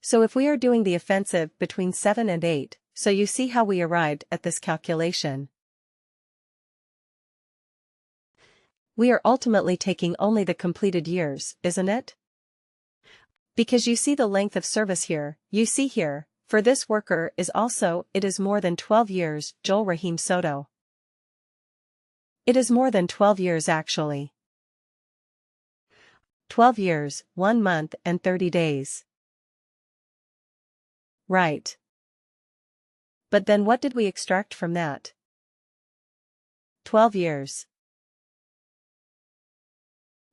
So if we are doing the offensive between 7 and 8, so you see how we arrived at this calculation. We are ultimately taking only the completed years, isn't it? Because you see the length of service here, you see here, for this worker is also, it is more than 12 years, Joel Rahim Soto. It is more than 12 years actually. 12 years, 1 month and 30 days. Right. But then what did we extract from that? 12 years.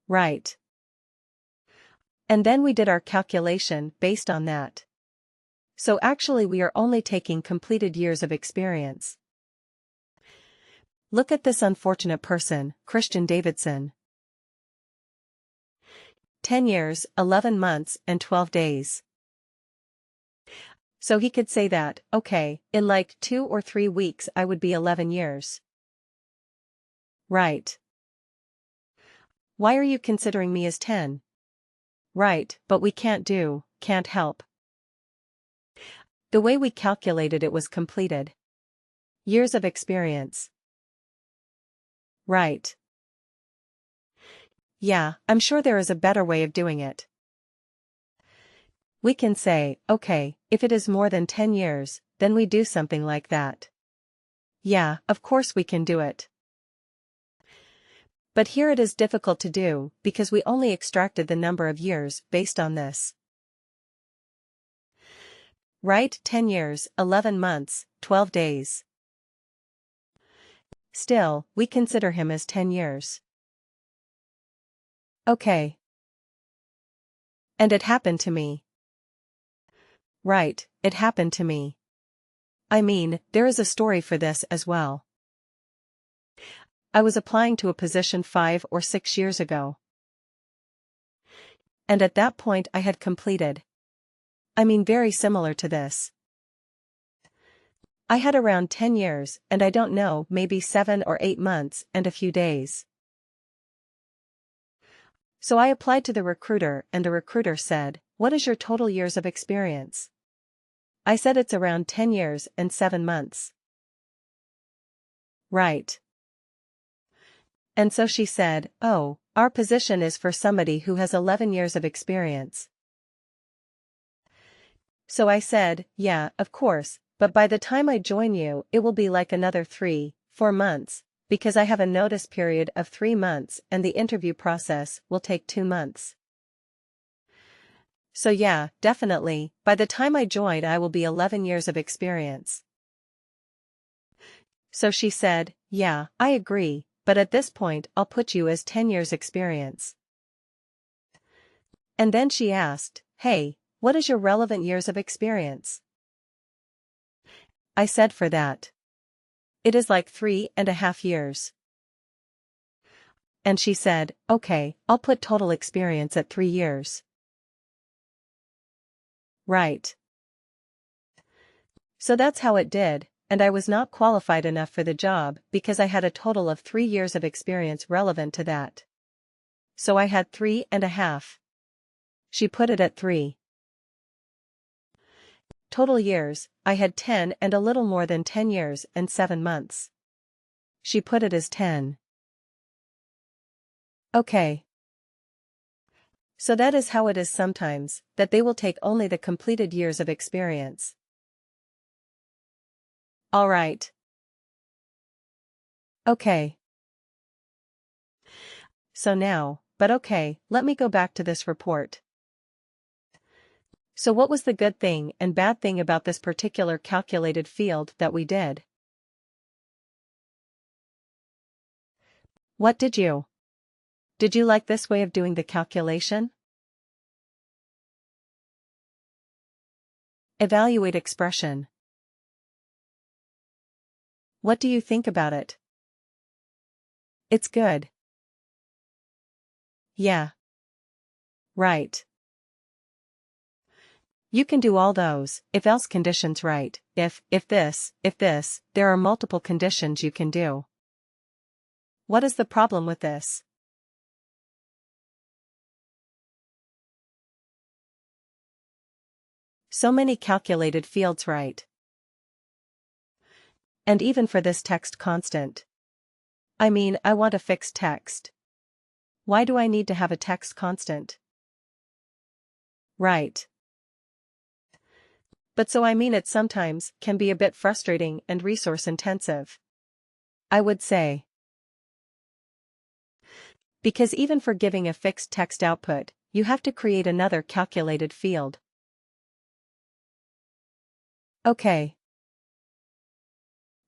Right. And then we did our calculation based on that. So actually we are only taking completed years of experience. Look at this unfortunate person, Christian Davidson. 10 years, 11 months and 12 days. So he could say that, okay, in like 2 or 3 weeks I would be 11 years. Right. Why are you considering me as 10? Right, but we can't help. The way we calculated it was completed years of experience. Right. Yeah, I'm sure there is a better way of doing it. We can say, okay, if it is more than 10 years, then we do something like that. Yeah, of course we can do it. But here it is difficult to do, because we only extracted the number of years based on this. Right, 10 years, 11 months, 12 days. Still, we consider him as 10 years. Okay. And it happened to me. Right, it happened to me. I mean, there is a story for this as well. I was applying to a position 5 or 6 years ago. And at that point I had completed. I mean very similar to this. I had around 10 years and I don't know, maybe 7 or 8 months and a few days. So I applied to the recruiter and the recruiter said, "What is your total years of experience?" I said it's around 10 years and 7 months. Right. And so she said, "Oh, our position is for somebody who has 11 years of experience." So I said, "Yeah, of course, but by the time I join you it will be like another 3-4 months, because I have a notice period of 3 months and the interview process will take 2 months. So yeah, definitely, by the time I join I will be 11 years of experience." So she said, "Yeah, I agree, but at this point I'll put you as 10 years experience." And then she asked, "Hey, what is your relevant years of experience?" I said for that. It is like 3.5 years. And she said, "Okay, I'll put total experience at 3 years." Right. So that's how it did, and I was not qualified enough for the job because I had a total of 3 years of experience relevant to that. So I had 3.5. She put it at 3. Total years, I had 10 and a little more than 10 years and 7 months. She put it as 10. Okay. So that is how it is sometimes, that they will take only the completed years of experience. Alright. Okay. So now, but okay, let me go back to this report. So what was the good thing and bad thing about this particular calculated field that we did? What did you? Did you like this way of doing the calculation? Evaluate expression. What do you think about it? It's good. Yeah. Right. You can do all those, if else conditions right, if this, there are multiple conditions you can do. What is the problem with this? So many calculated fields, right? And even for this text constant. I mean, I want a fixed text. Why do I need to have a text constant? Right. But so I mean it sometimes can be a bit frustrating and resource intensive. I would say. Because even for giving a fixed text output, you have to create another calculated field. Okay.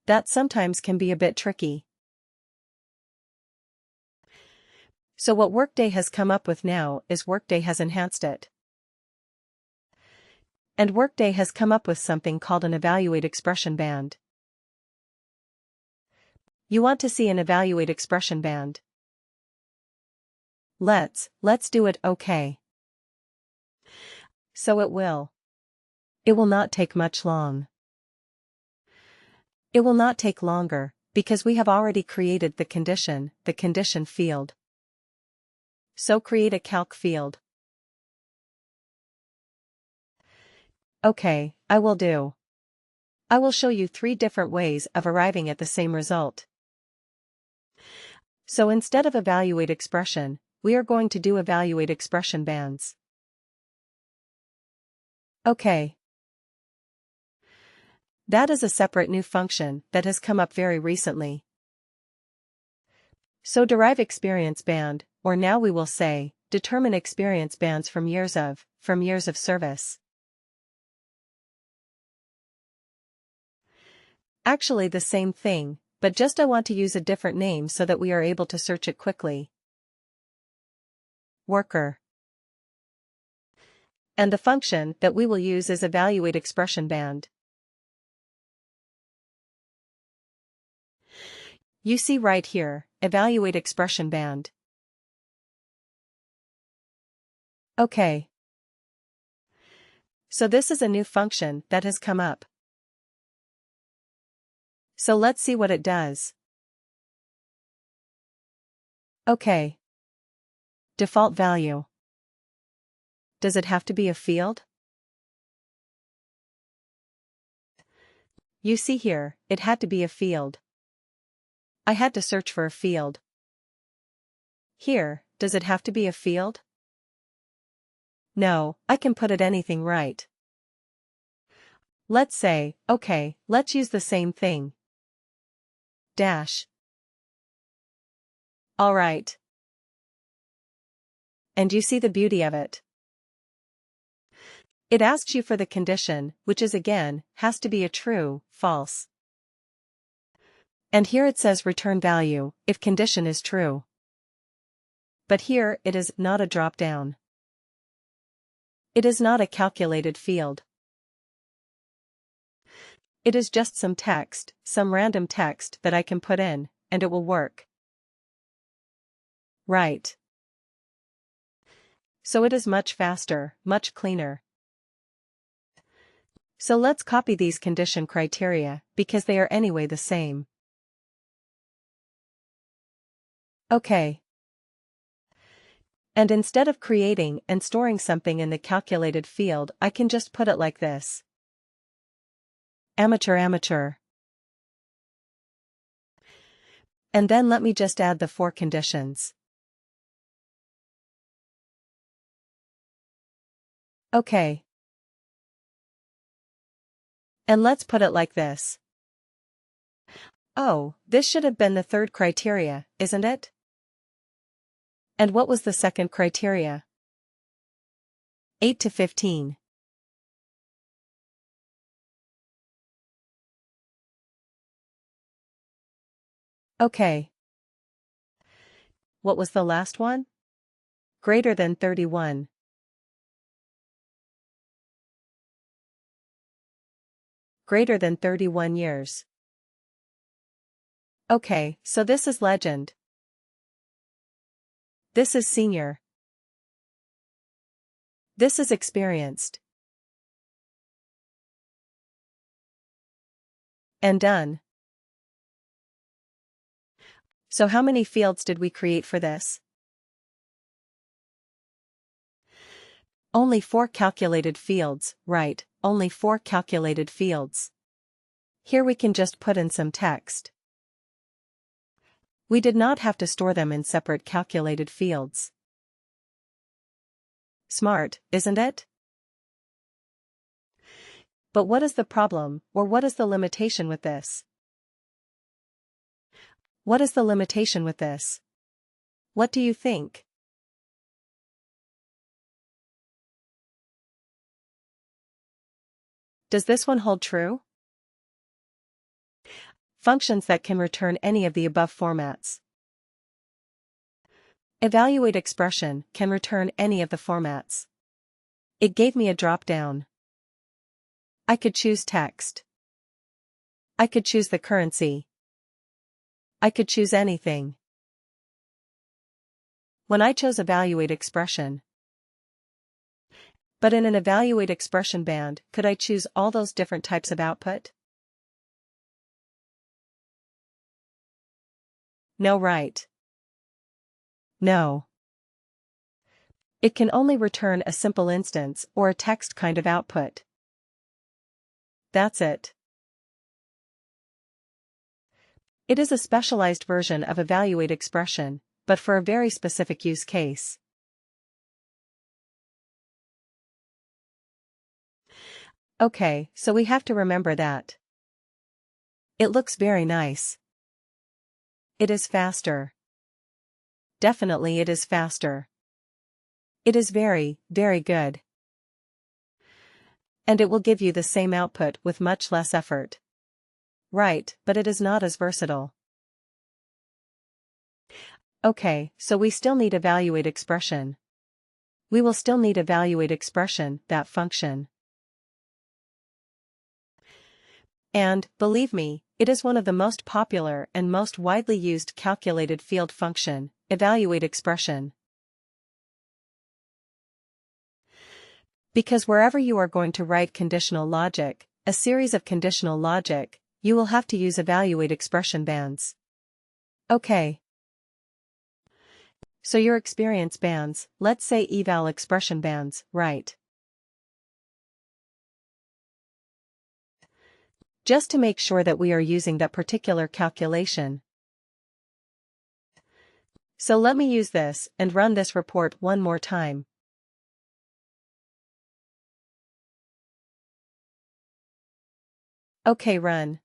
That sometimes can be a bit tricky. So what Workday has come up with now is Workday has enhanced it. And Workday has come up with something called an evaluate expression band. You want to see an evaluate expression band? Let's do it, okay. So it will. It will not take much long. It will not take longer, because we have already created the condition field. So create a calc field. Okay, I will do. I will show you 3 different ways of arriving at the same result. So instead of evaluate expression, we are going to do evaluate expression bands. Okay. That is a separate new function that has come up very recently. So derive experience band, or now we will say, determine experience bands from years of service. Actually the same thing, but just I want to use a different name so that we are able to search it quickly. Worker. And the function that we will use is evaluate expression band. You see right here, evaluate expression band. Okay. So this is a new function that has come up. So let's see what it does. Okay. Default value. Does it have to be a field? You see here, it had to be a field. I had to search for a field. Here, does it have to be a field? No, I can put it anything, right? Let's say, okay, let's use the same thing. Dash. Alright. And you see the beauty of it. It asks you for the condition, which is again, has to be a true, false. And here it says return value, if condition is true. But here, it is not a drop-down. It is not a calculated field. It is just some text, some random text that I can put in, and it will work. Right. So it is much faster, much cleaner. So let's copy these condition criteria, because they are anyway the same. Okay. And instead of creating and storing something in the calculated field, I can just put it like this. Amateur. And then let me just add the 4 conditions. Okay. And let's put it like this. Oh, this should have been the 3rd criteria, isn't it? And what was the 2nd criteria? 8 to 15. Okay. What was the last one? Greater than 31. Greater than 31 years. Okay, so this is legend. This is senior. This is experienced. And done. So how many fields did we create for this? Only 4 calculated fields, right, only 4 calculated fields. Here we can just put in some text. We did not have to store them in separate calculated fields. Smart, isn't it? But what is the problem, or what is the limitation with this? What is the limitation with this? What do you think? Does this one hold true? Functions that can return any of the above formats. Evaluate expression can return any of the formats. It gave me a drop-down. I could choose text. I could choose the currency. I could choose anything. When I chose evaluate expression. But in an evaluate expression band, could I choose all those different types of output? No, right? No. It can only return a simple instance or a text kind of output. That's it. It is a specialized version of evaluate expression, but for a very specific use case. Okay, so we have to remember that. It looks very nice. It is faster. Definitely it is faster. It is very, very good. And it will give you the same output with much less effort. Right, but it is not as versatile. Okay, so we still need evaluate expression. We will still need evaluate expression, that function. And, believe me, it is one of the most popular and most widely used calculated field function, evaluate expression. Because wherever you are going to write conditional logic, a series of conditional logic, you will have to use evaluate expression bands. Okay. So your experience bands, let's say eval expression bands, right? Just to make sure that we are using that particular calculation. So let me use this and run this report one more time. Okay, run.